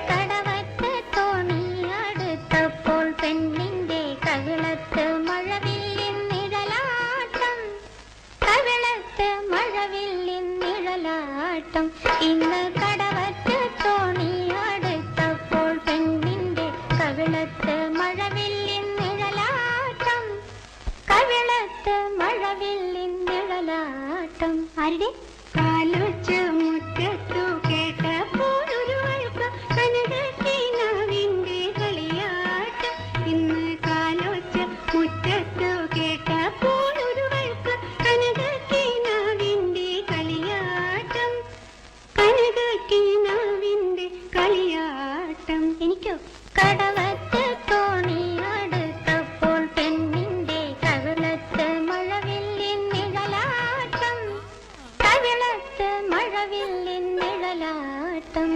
കടവത്ത് തോണി അടുത്തപ്പോൾ പെണ്ണിന്റെ കവിളത്ത് മഴവില്ലിൻ നിഴലാട്ടം, കവിളത്ത് മഴവില്ലിൻ നിഴലാട്ടം. ഇന്ന് കടവത്ത് തോണി അടുത്തപ്പോൾ പെണ്ണിന്റെ കവിളത്ത് മഴവില്ലിൻ നിഴലാട്ടം, കവിളത്ത് മഴവില്ലിൻ നിഴലാട്ടം. ആരുടെ കാലൊച്ച മുറ്റത്തു കേട്ടപ്പോൾ ഒരു വഴുക്ക കനകക്കിനാവിന്റെ കളിയാട്ടം. ഇന്ന് കാലൊച്ച മുറ്റത്തു കേട്ടപ്പോൾ ഒരു വഴുക്ക കനകക്കിനാവിന്റെ കളിയാട്ടം, കനകക്കിനാവിന്റെ കളിയാട്ടം. എനിക്കോ കടവത്ത് തോണി അടുത്തപ്പോൾ പെണ്ണിന്റെ കവിളത്ത് മഴവില്ലിൻ നിഴലാട്ടം, കവിളത്ത് മഴവില്ലിൻ നിഴലാട്ടം.